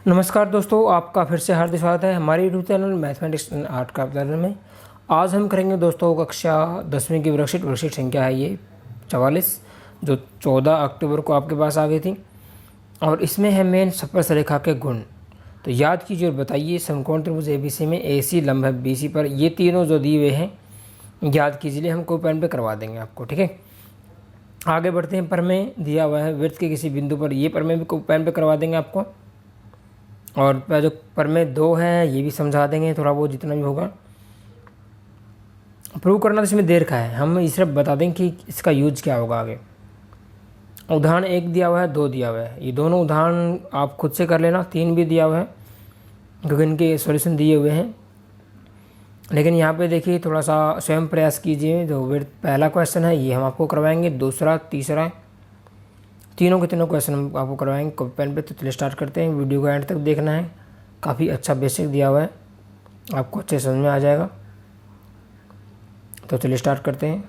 नमस्कार दोस्तों, आपका फिर से हार्दिक स्वागत है हमारे YouTube channel mathematics and art craft channel में। आज हम करेंगे दोस्तों कक्षा 10वीं की वर्कशीट संख्या है ये 44, जो 14 अक्टूबर को आपके पास आ गई थी। और इसमें है मेन स्पर्श रेखा के गुण। तो याद कीजिए और बताइए, समकोण त्रिभुज एबीसी में एसी लंब है बीसी पर, ये तीनों जो दिए हुए हैं याद कीजिए, हम को पेन पे करवा देंगे आपको। ठीक है, आगे बढ़ते हैं। प्रमेय दिया हुआ है वृत्त के किसी बिंदु पर, ये प्रमेय भी पेन पे करवा देंगे आपको। और जो प्रमेय 2 है ये भी समझा देंगे थोड़ा बहुत जितना भी होगा। प्रूव करना तो इसमें देर का है, हम सिर्फ बता देंगे कि इसका यूज क्या होगा आगे। उदाहरण 1 दिया हुआ है, 2 दिया हुआ है, ये दोनों उदाहरण आप खुद से कर लेना। 3 भी दिया हुआ है क्योंकि इनके सॉल्यूशन दिए हुए हैं। लेकिन यहाँ पे देखिए थोड़ा सा स्वयं प्रयास कीजिए। जो पहला क्वेश्चन है ये हम आपको करवाएंगे, दूसरा तीसरा तीनों के तीनों क्वेश्चन हम आपको करवाएंगे कॉपी पेन पे। तो चलिए स्टार्ट करते हैं, वीडियो को एंड तक देखना है। काफ़ी अच्छा बेसिक दिया हुआ है, आपको अच्छे समझ में आ जाएगा। तो चलिए स्टार्ट करते हैं।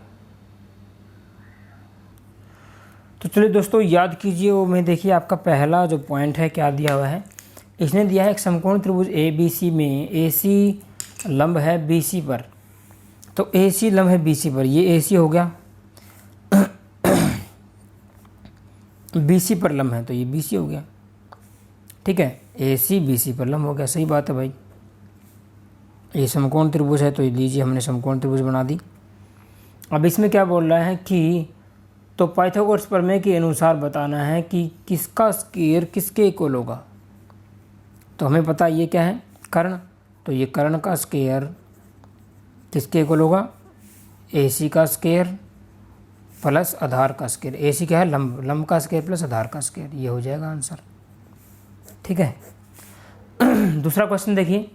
तो चलिए दोस्तों याद कीजिए, वो में देखिए आपका पहला जो पॉइंट है क्या दिया हुआ है। इसने दिया है एक समकोण त्रिभुज ए बी सी में एसी लंब है बीसी पर। तो एसी लंब है बीसी पर, ये एसी हो गया, बीसी पर लंब है तो ये बीसी हो गया। ठीक है, एसी बीसी पर लंब हो गया, सही बात है भाई। ये समकोण त्रिभुज है तो ये लीजिए हमने समकोण त्रिभुज बना दी। अब इसमें क्या बोल रहा है कि तो पाइथागोरस प्रमेय के अनुसार बताना है कि किसका स्क्वायर किसके इक्वल होगा। तो हमें पता है ये क्या है, कर्ण। तो ये कर्ण का स्क्वायर किसके इक्वल होगा, एसी का स्क्वायर प्लस आधार का स्क्वायर। एसी क्या है, लंब, लंब का स्क्वायर प्लस आधार का स्क्वायर, ये हो जाएगा आंसर। ठीक है, दूसरा क्वेश्चन देखिए।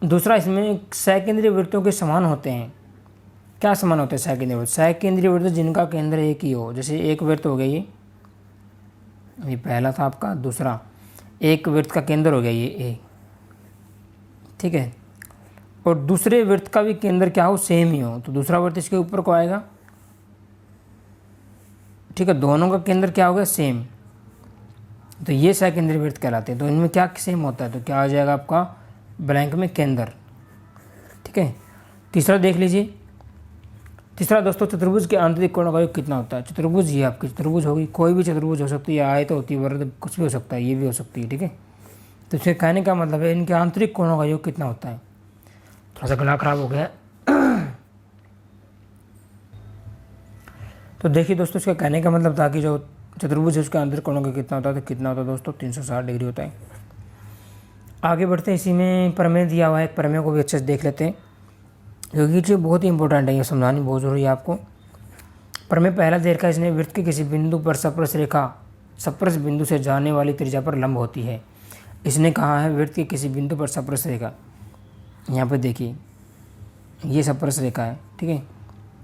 दूसरा, इसमें सकेंद्रीय वृत्तों के समान होते हैं। क्या समान होते हैं सकेंद्रीय वृत्त? सकेंद्रीय वृत्त जिनका केंद्र एक ही हो। जैसे एक वृत्त हो गया ये पहला था आपका। दूसरा, एक वृत्त का केंद्र हो गया ये ए। ठीक है, और दूसरे वृत्त का भी केंद्र क्या हो, सेम ही हो, तो दूसरा वृत्त इसके ऊपर को आएगा। ठीक है, दोनों का केंद्र क्या होगा, सेम, तो ये सकेंद्रीय वृत्त कहलाते हैं। तो इनमें क्या सेम होता है, तो क्या आ जाएगा आपका ब्लैंक में केंद्र। ठीक है, तीसरा देख लीजिए। तीसरा दोस्तों, चतुर्भुज के आंतरिक कोणों का योग कितना होता है। चतुर्भुज ये आपकी चतुर्भुज होगी, कोई भी चतुर्भुज हो सकती है, आयत होती है, वृत्त, कुछ भी हो सकता है, ये भी हो सकती है। ठीक है, तो इसके कहने का मतलब है इनके आंतरिक कोणों का योग कितना होता है। थोड़ा सा गला खराब हो गया। तो देखिए दोस्तों, इसका कहने का मतलब था कि जो चतुर्भुज है उसके आंतरिक कोणों का कितना होता है। तो कितना होता है दोस्तों, 360 डिग्री होता है। आगे बढ़ते हैं, इसी में प्रमेय दिया हुआ है, प्रमेय को भी अच्छे से देख लेते हैं क्योंकि ये बहुत ही इंपॉर्टेंट है, ये समझानी बहुत ज़रूरी है आपको। प्रमेय पहला दे रखा है, इसने वृत्त के किसी बिंदु पर स्पर्श रेखा स्पर्श बिंदु से जाने वाली त्रिज्या पर लंब होती है। इसने कहा है वृत्त के किसी बिंदु पर स्पर्श रेखा, यहाँ पर देखिए ये स्पर्श रेखा है। ठीक है,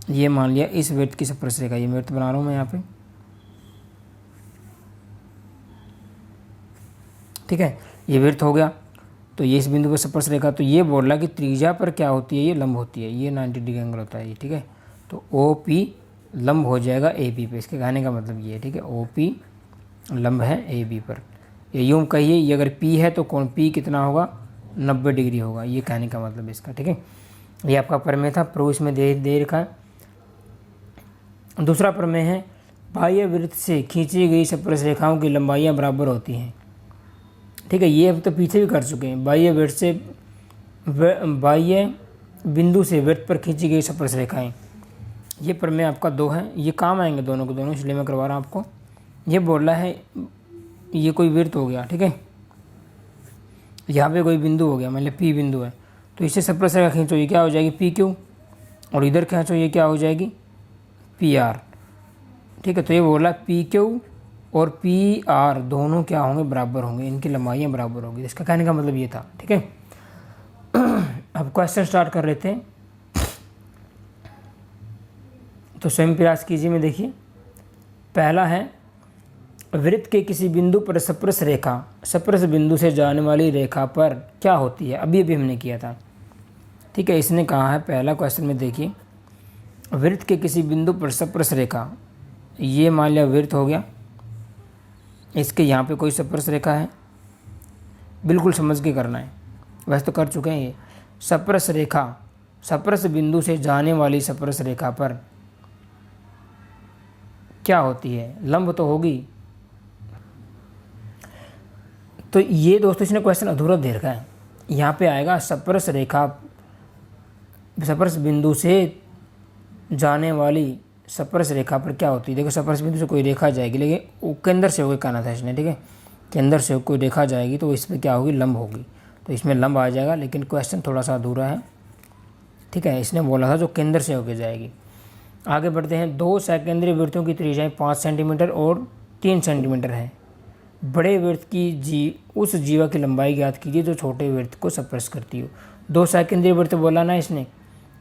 ये मान लिया इस वृत्त की स्पर्श रेखा, ये वृत्त बना रहा हूँ मैं यहाँ पे। ठीक है, ये वृत्त हो गया, तो ये इस बिंदु पर स्पर्श रेखा। तो ये बोल रहा कि त्रिज्या पर क्या होती है, ये लंब होती है, ये 90 डिग्री एंगल होता है ये। ठीक है, तो ओ पी लंब हो जाएगा ए बी पे, इसके कहने का मतलब ये है। ठीक है, ओ पी लंब है ए बी पर। ये यूँ कहिए, ये अगर पी है तो कोण पी कितना होगा, 90 डिग्री होगा, ये कहने का मतलब इसका। ठीक है, ये आपका प्रमेय था, प्रूफ इसमें दे रखा है। दूसरा प्रमेय है, बाह्य वृत्त से खींची गई स्पर्श रेखाओं की लंबाइयाँ बराबर होती हैं। ठीक है, ये अब तो पीछे भी कर चुके हैं। बाह्य वृत्त से बाह्य बिंदु से वृत्त पर खींची गई स्पर्श रेखाएं, ये प्रमेय आपका 2 है। ये काम आएंगे दोनों के दोनों, इसलिए मैं करवा रहा हूँ आपको। ये बोल रहा है ये कोई वृत्त हो गया। ठीक है, यहाँ पे कोई बिंदु हो गया, मतलब पी बिंदु है, तो इससे स्पर्श रेखा खींचो, ये क्या हो जाएगी, पी क्यू, और इधर खींचो, ये क्या हो जाएगी, पी आर। ठीक है, तो ये बोला पी क्यू और पी आर दोनों क्या होंगे, बराबर होंगे, इनकी लंबाइयाँ बराबर होंगी। इसका कहने का मतलब ये था। ठीक है, अब क्वेश्चन स्टार्ट कर लेते हैं। तो स्वयं प्रयास कीजिए में देखिए। पहला है, वृत्त के किसी बिंदु पर स्पर्श रेखा स्पर्श बिंदु से जाने वाली रेखा पर क्या होती है। अभी हमने किया था। ठीक है, इसने कहा है पहला क्वेश्चन में देखिए, वृत्त के किसी बिंदु पर स्पर्श रेखा, ये मान लिया वृत्त हो गया, इसके यहाँ पे कोई स्पर्श रेखा है, बिल्कुल समझ के करना है, वैसे तो कर चुके हैं ये। स्पर्श रेखा, स्पर्श बिंदु से जाने वाली स्पर्श रेखा पर क्या होती है? लंब तो होगी। तो ये दोस्तों इसने क्वेश्चन अधूरा दे रखा है। यहाँ पे आएगा स्पर्श रेखा, स्पर्श बिंदु से जाने वाली स्पर्श रेखा पर क्या होती है। देखो स्पर्श बिंदु से कोई रेखा जाएगी, लेकिन वो केंद्र से होकर कहना था इसने, ठीक है। केंद्र से कोई रेखा जाएगी तो इस पर क्या होगी? लंब होगी। तो इसमें लंब आ जाएगा, लेकिन क्वेश्चन थोड़ा सा अधूरा है, ठीक है। इसने बोला था जो केंद्र से होकर जाएगी। आगे बढ़ते हैं। दो सकेंद्रीय वृत्तों की त्रिज्याएं 5 सेंटीमीटर और 3 सेंटीमीटर है। बड़े वृत्त की उस जीवा की लंबाई ज्ञात कीजिए जो छोटे वृत्त को स्पर्श करती हो। दो सकेंद्रीय वृत्त बोला ना इसने,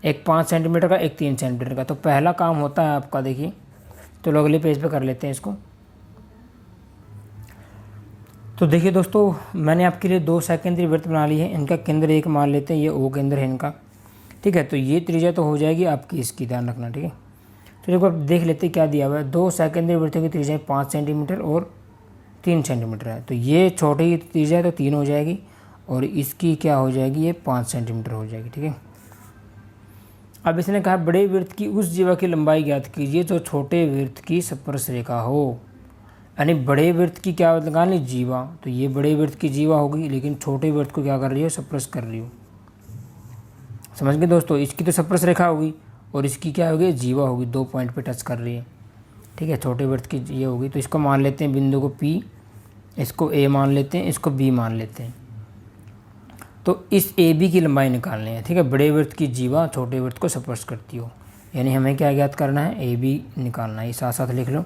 एक 5 सेंटीमीटर का, एक 3 सेंटीमीटर का। तो पहला काम होता है आपका, देखिए, तो लोग अगले पेज पे कर लेते हैं इसको। तो देखिए दोस्तों, मैंने आपके लिए 2 सकेंद्रीय वृत्त बना ली है। इनका केंद्र 1 मान लेते हैं, ये O केंद्र है इनका, ठीक है। तो ये त्रिज्या तो हो जाएगी आपकी, इसकी ध्यान रखना, ठीक है। तो देखो अब देख लेते क्या दिया हुआ है। 2 सकेंद्रीय वृत्तों की त्रिज्या 5 सेंटीमीटर और 3 सेंटीमीटर है। तो ये छोटी त्रिज्या है तो 3 हो जाएगी, और इसकी क्या हो जाएगी? ये 5 सेंटीमीटर हो जाएगी, ठीक है। अब इसने कहा बड़े वृत्त की उस जीवा की लंबाई ज्ञात कीजिए जो छोटे वृत्त की स्पर्श रेखा हो। यानी बड़े वृत्त की क्या निकालनी? जीवा। तो ये बड़े वृत्त की जीवा होगी, लेकिन छोटे वृत्त को क्या कर रही हो? स्पर्श कर रही हो। समझ गए दोस्तों? इसकी तो स्पर्श रेखा होगी और इसकी क्या होगी? जीवा होगी, 2 पॉइंट पे टच कर रही है, ठीक है। छोटे वृत्त की ये होगी। तो इसको मान लेते हैं बिंदु को P, इसको A मान लेते हैं, इसको B मान लेते हैं। तो इस AB की लंबाई निकालनी है, ठीक है। बड़े वृत्त की जीवा छोटे वृत्त को स्पर्श करती हो, यानी हमें क्या ज्ञात करना है? AB निकालना है। ये साथ साथ लिख लो।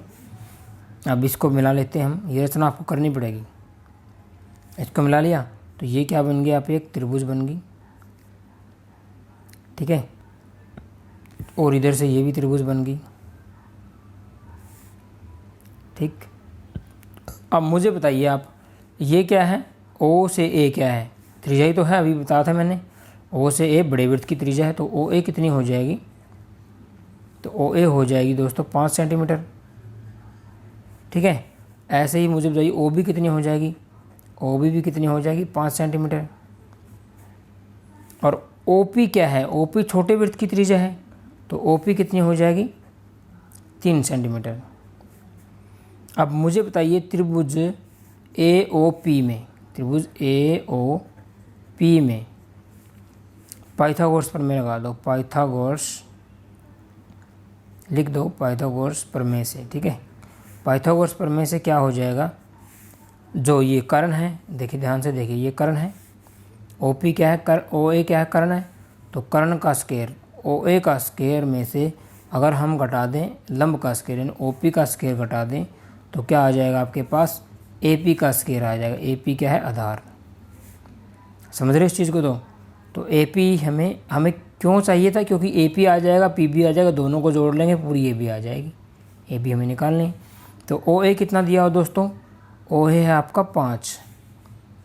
अब इसको मिला लेते हैं हम, ये रचना आपको करनी पड़ेगी। इसको मिला लिया तो ये क्या बन गया? आप एक त्रिभुज बन गई, ठीक है। और इधर से ये भी त्रिभुज बन गई, ठीक। अब मुझे बताइए आप, ये क्या है? O से A क्या है? त्रिज्या ही तो है, अभी बताया था मैंने। O से A बड़े वृत्त की त्रिज्या है, तो OA कितनी हो जाएगी? तो OA हो जाएगी दोस्तों 5 सेंटीमीटर, ठीक है। ऐसे ही मुझे बताइए OB कितनी हो जाएगी? OB भी कितनी हो जाएगी? 5 सेंटीमीटर। और OP क्या है? OP छोटे वृत्त की त्रिज्या है, तो OP कितनी हो जाएगी? 3 सेंटीमीटर। अब मुझे बताइए त्रिभुज AOP में, त्रिभुज AOP में पाइथागोरस प्रमेय लगा दो। पाइथागोरस लिख दो, पाइथागोरस प्रमेय से, ठीक है। पाइथागोरस प्रमेय से क्या हो जाएगा? जो ये कर्ण है, देखिए ध्यान से देखिए, ये कर्ण है। OP क्या है? OA क्या है? कर्ण है। तो कर्ण का स्क्वायर, OA का स्क्वायर में से अगर हम घटा दें लंब का स्क्वायर, यानी OP का स्क्वायर घटा दें, तो क्या आ जाएगा आपके पास? AP का स्क्वायर आ जाएगा। AP क्या है? आधार। समझ रहे इस चीज़ को? तो AP हमें क्यों चाहिए था? क्योंकि AP आ जाएगा, PB आ जाएगा, दोनों को जोड़ लेंगे, पूरी AB आ जाएगी। AB हमें निकालनी है। तो OA कितना दिया हो दोस्तों? OA है आपका 5,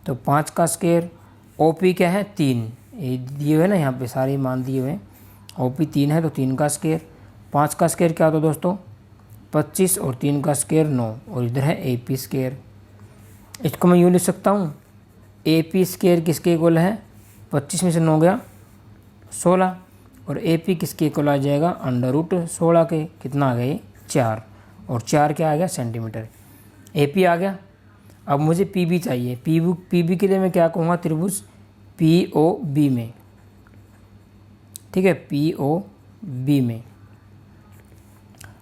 तो 5 का स्क्वायर। OP क्या है? 3, ये दिए हुए ना यहाँ पे सारे मान दिए हुए हैं। OP 3 है तो 3 का स्क्वायर। 5 का स्क्वायर क्या होता है दोस्तों? 25, और 3 का स्क्वायर 9, और इधर है AP स्क्वायर। इसको मैं यूँ लिख सकता हूँ, AP स्क्वायर किसके इक्वल है? 25 में से 9 गया 16, और AP किसके इक्वल आ जाएगा? √16 के। कितना आ गया? 4, और 4 क्या आ गया? सेंटीमीटर। AP आ गया। अब मुझे PB चाहिए। PB के लिए मैं क्या कहूँगा? त्रिभुज POB में, ठीक है। POB में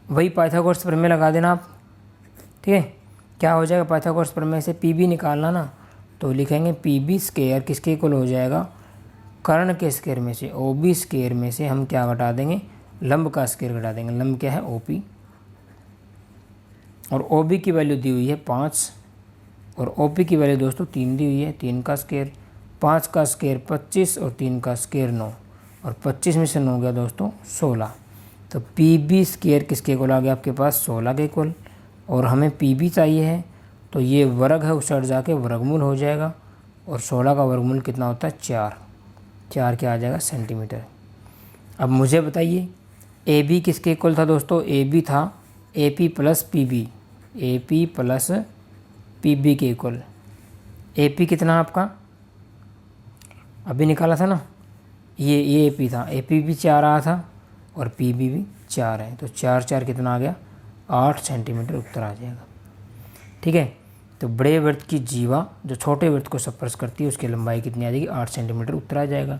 वही पाइथागोरस प्रमेय लगा देना आप, ठीक है। क्या हो जाएगा? पाइथागोरस प्रमेय से PB निकालना ना, तो लिखेंगे PB स्क्वायर किसके इक्वल हो जाएगा? कर्ण के स्क्वायर में से, OB स्क्वायर में से हम क्या घटा देंगे? लंब का स्क्वायर घटा देंगे। लंब क्या है? OP, और OB की वैल्यू दी हुई है 5, और OP की वैल्यू दोस्तों 3 दी हुई है। 3 का स्क्वायर, 5 का स्क्वायर 25, और 3 का स्क्वायर 9, और 25 में से 9 गया दोस्तों 16। तो PB स्क्वायर किसके इक्वल आ गया आपके पास? 16 के इक्वल। और हमें PB चाहिए है, तो ये वर्ग है, उस साइड जाके वर्गमूल हो जाएगा, और 16 का वर्गमूल कितना होता है? 4। 4 क्या आ जाएगा? सेंटीमीटर। अब मुझे बताइए AB किसके इक्वल था दोस्तों? AB था AP plus PB, AP plus PB के इक्वल। ए पी कितना आपका अभी निकाला था ना, ये ए पी था, ए पी भी 4 आया था और पी बी भी 4 है, तो 4 4 कितना आ गया 8 सेंटीमीटर उत्तर आ जाएगा। ठीक है, तो बड़े वृत्त की जीवा जो छोटे वृत्त को स्पर्श करती है उसकी लंबाई कितनी आ जाएगी 8 सेंटीमीटर उत्तर आ जाएगा।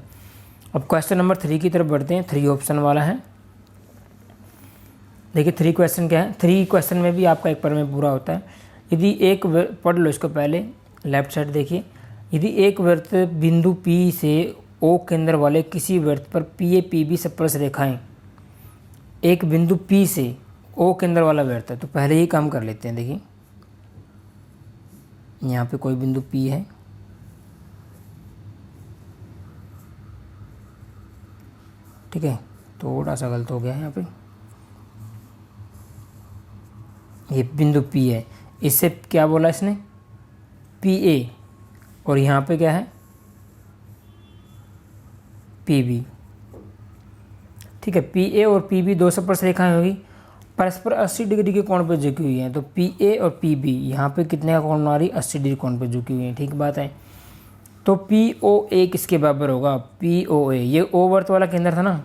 अब क्वेश्चन नंबर 3 की तरफ बढ़ते हैं। 3 ऑप्शन वाला है। देखिए 3 क्वेश्चन क्या है, 3 क्वेश्चन में भी आपका एक प्रमेय पूरा होता है। यदि एक पढ़ लो इसको पहले, लेफ्ट साइड देखिए। यदि एक वृत्त बिंदु P से O केंद्र वाले किसी वृत्त पर PA PB स्पर्श रेखाएं, एक बिंदु P से O केंद्र वाला वृत्त है, तो पहले ही काम कर लेते हैं। देखिए यहाँ पे कोई बिंदु P है, ठीक है, थोड़ा सा गलत हो गया है यहाँ पे, ये बिंदु P है, इससे क्या बोला इसने PA, और यहाँ पे क्या है PB। ठीक है, PA और PB दो स्पर्श रेखाएं होगी, परस्पर 80 डिग्री के कोण पर झुकी हुई हैं, तो PA और PB यहाँ पे कितने का कोण बना रही 80 डिग्री कोण पर झुकी हुई हैं। ठीक बात है, तो POA किसके बराबर होगा, POA ये O वर्त वाला केंद्र था ना,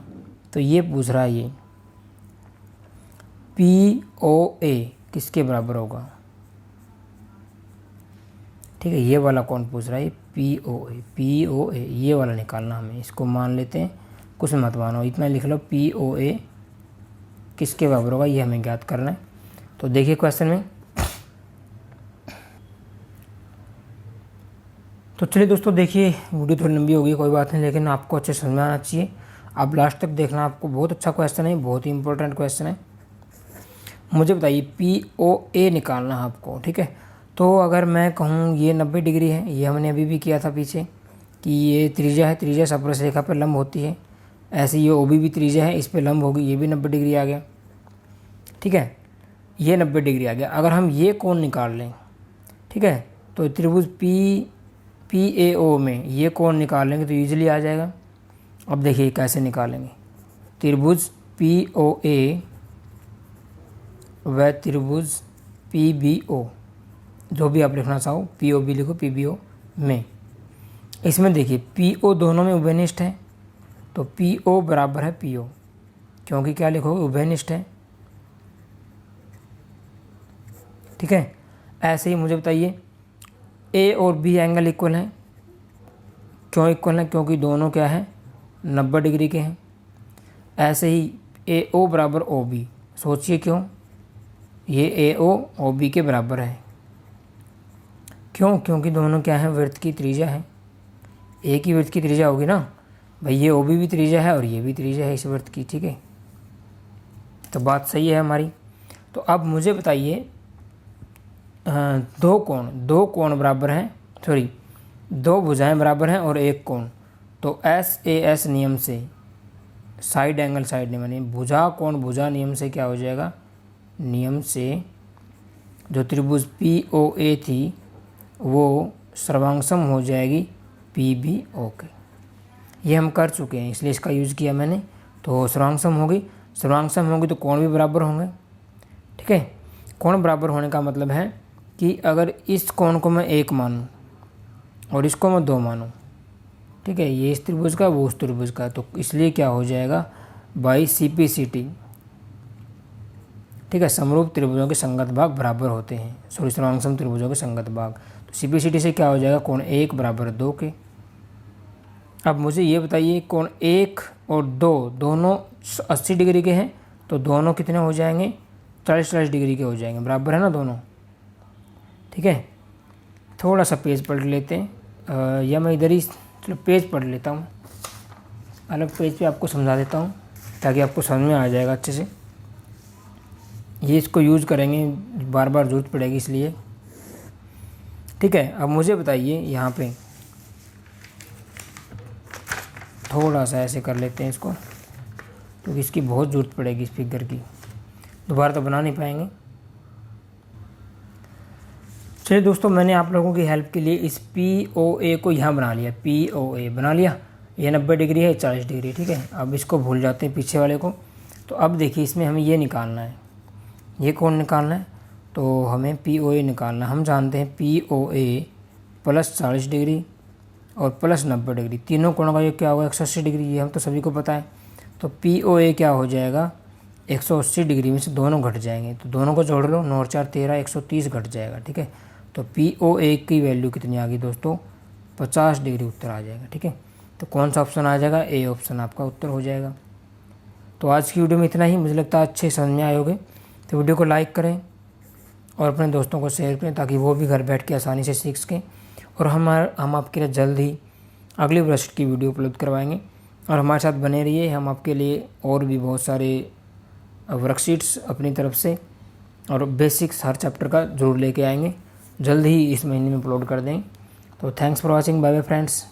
तो ये पूछ रहा है ये POA किसके बराबर होगा। ठीक है, ये वाला कौन पूछ रहा है, POA ये वाला निकालना हमें, इसको मान लेते हैं, कुछ मत मानो, इतना लिख लो POA किसके बराबर होगा, ये हमें ज्ञात करना है। तो देखिए क्वेश्चन में, तो चलिए दोस्तों देखिए, वीडियो थोड़ी लंबी होगी कोई बात नहीं, लेकिन आपको अच्छे समझ में आना चाहिए, आप लास्ट तक देखना, आपको बहुत अच्छा क्वेश्चन है, बहुत ही इंपॉर्टेंट क्वेश्चन है। मुझे बताइए POA निकालना है आपको। ठीक है, तो अगर मैं कहूँ ये 90 डिग्री है, ये हमने अभी भी किया था पीछे कि ये त्रिज्या है, त्रिज्या स्पर्श रेखा पर लंब होती है, ऐसे ये OB भी त्रिज्या है, इस पर लंब होगी, ये भी 90 डिग्री आ गया। ठीक है, ये 90 डिग्री आ गया। अगर हम ये कोण निकाल लें, ठीक है, तो त्रिभुज PAO में ये कोण निकाल लेंगे तो ईजिली आ जाएगा। अब देखिए कैसे निकालेंगे, त्रिभुज POA व त्रिभुज PBO, जो भी आप लिखना चाहो, POB लिखो, PBO में, इसमें देखिए PO दोनों में उभयनिष्ठ है, तो PO बराबर है PO, क्योंकि क्या लिखोगे उभयनिष्ठ है। ठीक है, ऐसे ही मुझे बताइए A और B एंगल इक्वल हैं, क्यों इक्वल हैं, क्योंकि दोनों क्या है 90 डिग्री के हैं। ऐसे ही AO बराबर OB, सोचिए क्यों, ये AO OB के बराबर है, क्यों, क्योंकि दोनों क्या है वृत्त की त्रिज्या है, एक ही वृत्त की त्रिज्या होगी ना भाई, ये OB भी त्रिज्या है और ये भी त्रिज्या है इस वृत्त की। ठीक है, तो बात सही है हमारी। तो अब मुझे बताइए दो कोण बराबर हैं, सॉरी 2 भुजाएं बराबर हैं और एक कोण, तो SAS नियम से साइड एंगल साइड नियम, यानी भुजा कोण भुजा नियम से क्या हो जाएगा, नियम से जो त्रिभुज POA थी वो सर्वांगसम हो जाएगी PBO के। ये हम कर चुके हैं, इसलिए इसका यूज़ किया मैंने, तो सर्वांगसम होगी तो कोण भी बराबर होंगे। ठीक है, कोण बराबर होने का मतलब है कि अगर इस कोण को मैं 1 मानूं और इसको मैं 2 मानूं, ठीक है, ये इस त्रिभुज का वो उस त्रिभुज का, तो इसलिए क्या हो जाएगा बाई CPCT। ठीक है, समरूप त्रिभुजों के संगत भाग बराबर होते हैं, सॉरी सर्वांगसम त्रिभुजों के संगत भाग, तो CPCT से क्या हो जाएगा कोण 1 बराबर 2 के। अब मुझे ये बताइए कोण 1 और 2 दोनों 80 डिग्री के हैं, तो दोनों कितने हो जाएंगे 40-40 डिग्री के हो जाएंगे, बराबर है ना दोनों। ठीक है, थोड़ा सा पेज पढ़ लेते हैं, या मैं इधर ही चलो पेज पढ़ लेता हूँ, अलग पेज पे आपको समझा देता हूँ ताकि आपको समझ में आ जाएगा अच्छे से। ये इसको यूज़ करेंगे, बार बार जरूरत पड़ेगी इसलिए। ठीक है, अब मुझे बताइए यहाँ पे थोड़ा सा ऐसे कर लेते हैं इसको, क्योंकि इसकी बहुत ज़रूरत पड़ेगी इस फिगर की, दोबारा तो बना नहीं पाएंगे। चलिए दोस्तों, मैंने आप लोगों की हेल्प के लिए इस POA को यहाँ बना लिया, POA बना लिया, ये 90 डिग्री है 40 डिग्री। ठीक है, अब इसको भूल जाते हैं पीछे वाले को। तो अब देखिए इसमें हमें ये निकालना है, ये कोण निकालना है, तो हमें POA निकालना है। हम जानते हैं POA प्लस 40 डिग्री और प्लस 90 डिग्री, तीनों कोणों का योग क्या होगा 180 डिग्री, ये हम तो सभी को पता है। तो POA क्या हो जाएगा 180 डिग्री में से दोनों घट जाएंगे, तो दोनों को जोड़ लो, 9 और 4 13, 130 घट जाएगा। ठीक है, तो POA की वैल्यू कितनी आ गई दोस्तों 50 डिग्री उत्तर आ जाएगा। ठीक है, तो कौन सा ऑप्शन आ जाएगा, ए ऑप्शन आपका उत्तर हो जाएगा। तो आज की वीडियो में इतना ही, मुझे लगता है अच्छे समझ में आए होंगे। तो वीडियो को लाइक करें और अपने दोस्तों को शेयर करें ताकि वो भी घर बैठ के आसानी से सीख सकें। और हम आपके लिए जल्द ही अगली वर्ष की वीडियो उपलब्ध करवाएंगे और हमारे साथ बने रहिए। हम आपके लिए और भी बहुत सारे वर्कशीट्स अपनी तरफ से और बेसिक्स हर चैप्टर का जरूर लेके आएंगे, जल्द ही इस महीने में अपलोड कर दें। तो thanks for watching, bye bye friends.